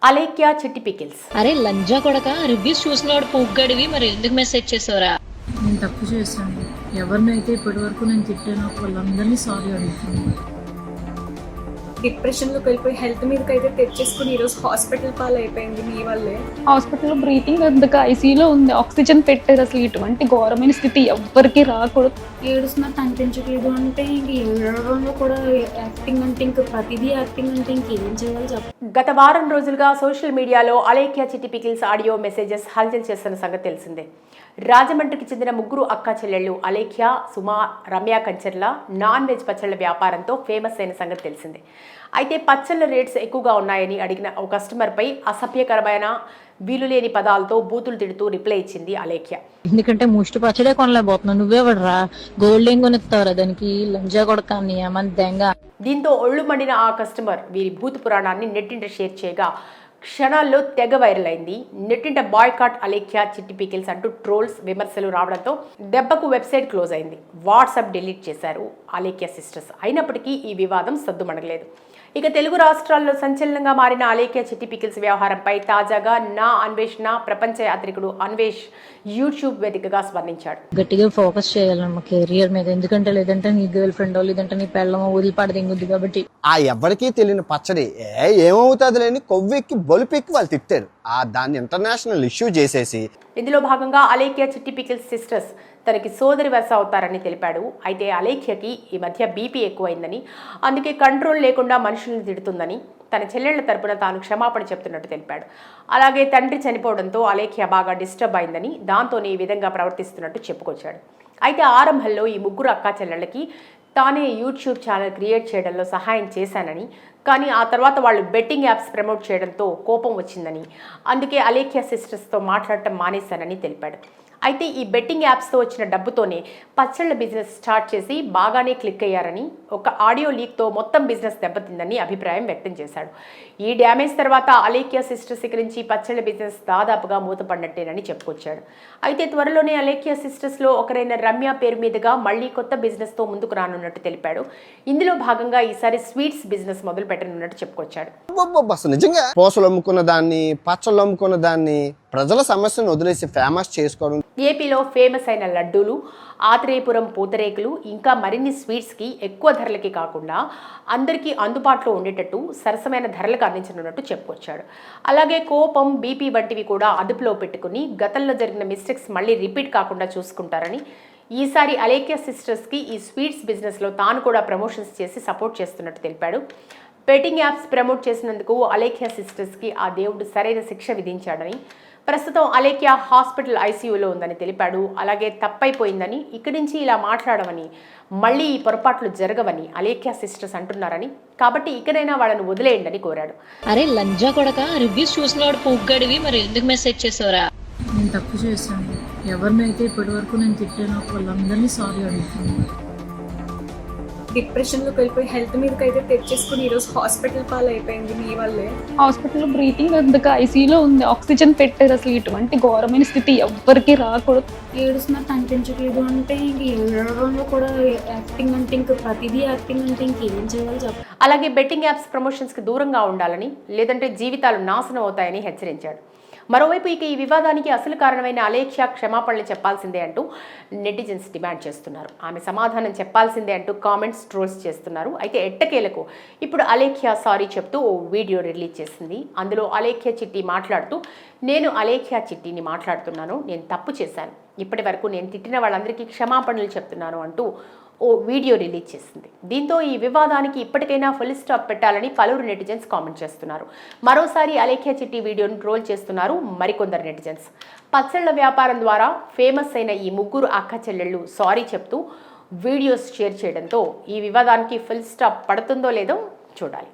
అలేఖ్య చిట్టి పికిల్స్. అరే లంజా కొడక, రివ్యూస్ చూసినవాడు పూగ్గడివి, మరి ఎందుకు మెసేజ్ చేసావురా? నేను తప్పు చేశాను. ఎవరినైతే ఇప్పటి వరకు నేను తిట్టానో వాళ్ళందరినీ సారీ అడుగుతున్నాను. డిప్రెషన్లోకి వెళ్ళిపోయి హెల్త్ మీదకి అయితే తెచ్చేసుకుని ఈరోజు హాస్పిటల్ పాలు అయిపోయింది మీ వల్లే. హాస్పిటల్లో బ్రీతింగ్ అందుకు ఐసీయూలో ఉంది, ఆక్సిజన్ పెట్టారు. అసలు ఇటువంటి ఘోరమైన స్థితి ఎవ్వరికి రాకూడదు. ఏడుస్తున్నట్టు అనిపించట్లేదు అంటే ఇంక ఏడవడంలో కూడా యాక్టింగ్ అంటే ఇంక ప్రతిదీ యాక్టింగ్ అంటే ఇంకేం చేయాలి చెప్ప. గత వారం రోజులుగా సోషల్ మీడియాలో అలేఖ్య చిట్టి పికిల్స్ ఆడియో మెసేజెస్ హల్చల్ చేస్తున్న సంగతి తెలిసిందే. రాజమండ్రికి చెందిన ముగ్గురు అక్కా చెల్లెళ్ళు అలేఖ్య, సుమా, రమ్య కంచర్ల నాన్ వెజ్ పచ్చళ్ళ వ్యాపారంతో ఫేమస్ అయిన సంగతి తెలిసిందే. అయితే పచ్చళ్ళ రేట్స్ ఎక్కువగా ఉన్నాయని అడిగిన ఓ కస్టమర్పై అసభ్యకరమైన వీలులేని పదాలతో బూతులు తిడుతూ రిప్లై ఇచ్చింది అలేఖ్య. ఎందుకంటే ముష్టి పచ్చడే కొనలేకపోతున్నావు, నువ్వేవడరా గోల్డ్ ఏం కొనిస్తావురా దానికి, లంజా కొడకాన్ని ఏమని దెంగ. దీంతో ఒళ్ళు మండిన ఆ కస్టమర్ వీరి భూత పురాణాన్ని నెట్టింట షేర్ చేయగా క్షణాల్లో తెగ వైరల్ అయింది. నెట్టింట బాయ్కాట్ అలేఖ్య చిట్టి పికిల్స్ అంటూ ట్రోల్స్, విమర్శలు రావడంతో దెబ్బకు వెబ్సైట్ క్లోజ్ అయింది. వాట్సాప్ డిలీట్ చేశారు అలేఖ్య సిస్టర్స్. అయినప్పటికీ ఈ వివాదం సద్దుమణగలేదు. ఇక తెలుగు రాష్ట్రాల్లో సంచలనంగా మారిన అలేఖ్య చిట్టి పికిల్స్ వ్యవహారంపై తాజాగా నా అన్వేషణ ప్రపంచ యాత్రికుడు అన్వేష్ యూట్యూబ్ వేదికగా స్పందించాడు. గట్టిగా ఫోకస్ చేయాలన్న కెరియర్ మీద, ఎందుకంటే లేదంటే నీ గర్ల్ ఫ్రెండ్ లేదంటే నీ పెళ్ళమో వదిలిపాడదింగుద్ది. కాబట్టి ఆ ఎవరికీ తెలియని పచ్చడి ఏమవుతుంది లేని కొవ్వెక్కి బొలిపెక్కి వాళ్ళు తిట్టారు. దాన్ని ఇంటర్నేషనల్ ఇష్యూ చేసేసి ఇందులో భాగంగా అలేఖ్య చిట్టి పికిల్స్ సిస్టర్స్ తనకి సోదరి వరుస అవుతారని తెలిపాడు. అయితే అలేఖ్యకి ఈ మధ్య బీపీ ఎక్కువైందని, అందుకే కంట్రోల్ లేకుండా మనుషుల్ని తిడుతుందని తన చెల్లెళ్ల తరపున తాను క్షమాపణ చెప్తున్నట్టు తెలిపాడు. అలాగే తండ్రి చనిపోవడంతో అలేఖ్య బాగా డిస్టర్బ్ అయిందని, దాంతోనే ఈ విధంగా ప్రవర్తిస్తున్నట్టు చెప్పుకొచ్చాడు. అయితే ఆరంభంలో ఈ ముగ్గురు అక్కా చెల్లెళ్ళకి తానే యూట్యూబ్ ఛానల్ క్రియేట్ చేయడంలో సహాయం చేశానని, కానీ ఆ తర్వాత వాళ్ళు బెట్టింగ్ యాప్స్ ప్రమోట్ చేయడంతో కోపం వచ్చిందని, అందుకే అలేఖ్య సిస్టర్స్తో మాట్లాడటం మానేశానని తెలిపాడు. అయితే ఈ బెట్టింగ్ యాప్స్తో వచ్చిన డబ్బుతోనే పచ్చళ్ళ బిజినెస్ స్టార్ట్ చేసి బాగానే క్లిక్ అయ్యారని, ఒక ఆడియో లీక్తో మొత్తం బిజినెస్ దెబ్బతిందని అభిప్రాయం వ్యక్తం చేశాడు. ఈ డ్యామేజ్ తర్వాత అలేఖ్య సిస్టర్స్ నుంచి పచ్చళ్ళ బిజినెస్ దాదాపుగా మూతపడినట్టేనని చెప్పుకొచ్చాడు. అయితే త్వరలోనే అలేఖ్య సిస్టర్స్లో ఒకరైన రమ్య పేరు మీదుగా మళ్లీ కొత్త బిజినెస్తో ముందుకు రానున్నట్టు తెలిపాడు. ఇందులో భాగంగా ఈసారి స్వీట్స్ బిజినెస్ మొదలు పెట్టనున్నట్టు చెప్పుకొచ్చాడు. నిజంగా పూసలు అమ్ముకున్న దాన్ని, పచ్చళ్ళు అమ్ముకున్న దాన్ని ప్రజల సమస్యను వదిలేసి ఫేమస్ చేసుకోవడం. ఏపీలో ఫేమస్ అయిన లడ్డూలు, ఆత్రేయపురం పూతరేకులు, ఇంకా మరిన్ని స్వీట్స్కి ఎక్కువ ధరలకి కాకుండా అందరికీ అందుబాటులో ఉండేటట్టు సరసమైన ధరలకు అందించనున్నట్టు చెప్పుకొచ్చాడు. అలాగే కోపం, బీపీ వంటివి కూడా అదుపులో పెట్టుకుని గతంలో జరిగిన మిస్టేక్స్ మళ్ళీ రిపీట్ కాకుండా చూసుకుంటారని, ఈసారి అలేఖ్య సిస్టర్స్కి ఈ స్వీట్స్ బిజినెస్లో తాను కూడా ప్రమోషన్స్ చేసి సపోర్ట్ చేస్తున్నట్టు తెలిపాడు. బెట్టింగ్ యాప్స్ ప్రమోట్ చేసినందుకు అలేఖ్య సిస్టర్స్కి ఆ దేవుడు సరైన శిక్ష విధించాడని, ప్రస్తుతం అలేఖ్య హాస్పిటల్ ఐసీయూలో ఉందని తెలిపాడు. అలాగే తప్పైపోయిందని, ఇక్కడి నుంచి ఇలా మాట్లాడమని, మళ్ళీ ఈ పొరపాట్లు జరగవని అలేఖ్య సిస్టర్స్ అంటున్నారని, కాబట్టి ఇకనైనా వాళ్ళని వదిలేయండి కోరాడు. అరే లంజా కొడక, రివ్యూస్ చూసినవాడు పూగ్గడివి, మరి ఎందుకు మెసేజ్ చేసావురా? నేను తప్పు చేశాను. ఎవరినైతే ఇప్పటి వరకు నేను తిట్టానో వాళ్ళందరినీ సారీ అడుగుతున్నాను. డిప్రెషన్లోకి వెళ్ళిపోయి హెల్త్ మీదకి అయితే తెచ్చేసుకుని ఈరోజు హాస్పిటల్ పాలు అయిపోయింది మీ వల్లే. హాస్పిటల్లో బ్రీతింగ్ అందుకు ఐసీయూలో ఉంది, ఆక్సిజన్ పెట్టారు. అసలు ఇటువంటి ఘోరమైన స్థితి ఎవ్వరికి రాకూడదు. ఏడుస్తున్నట్టు అనిపించట్లేదు అంటే ఇంక ఏడవడంలో కూడా యాక్టింగ్ అంటే ఇంక ప్రతిదీ యాక్టింగ్ అంటే ఇంకేం చేయాలి చెప్ప. అలాగే బెట్టింగ్ యాప్స్ ప్రమోషన్స్కి దూరంగా ఉండాలని, లేదంటే జీవితాలు నాశనం అవుతాయని హెచ్చరించాడు. మరోవైపు ఇక ఈ వివాదానికి అసలు కారణమైన అలేఖ్య క్షమాపణలు చెప్పాల్సిందే అంటూ నెటిజన్స్ డిమాండ్ చేస్తున్నారు. ఆమె సమాధానం చెప్పాల్సిందే అంటూ కామెంట్స్, ట్రోల్స్ చేస్తున్నారు. అయితే ఎట్టకేలకు ఇప్పుడు అలేఖ్య సారీ చెప్తూ ఓ వీడియో రిలీజ్ చేసింది. అందులో అలేఖ్య చిట్టి మాట్లాడుతూ, నేను అలేఖ్య చిట్టిని మాట్లాడుతున్నాను, నేను తప్పు చేశాను, ఇప్పటి వరకు నేను తిట్టిన వాళ్ళందరికీ క్షమాపణలు చెప్తున్నాను అంటూ ఓ వీడియో రిలీజ్ చేసింది. దీంతో ఈ వివాదానికి ఇప్పటికైనా ఫుల్ స్టాప్ పెట్టాలని పలువురు నెటిజన్స్ కామెంట్ చేస్తున్నారు. మరోసారి అలేఖ్య చిట్టి వీడియోను ట్రోల్ చేస్తున్నారు మరికొందరు నెటిజన్స్. పచ్చళ్ల వ్యాపారం ద్వారా ఫేమస్ అయిన ఈ ముగ్గురు అక్క చెల్లెళ్ళు సారీ చెప్తూ వీడియోస్ షేర్ చేయడంతో ఈ వివాదానికి ఫుల్ స్టాప్ పడుతుందో లేదో చూడాలి.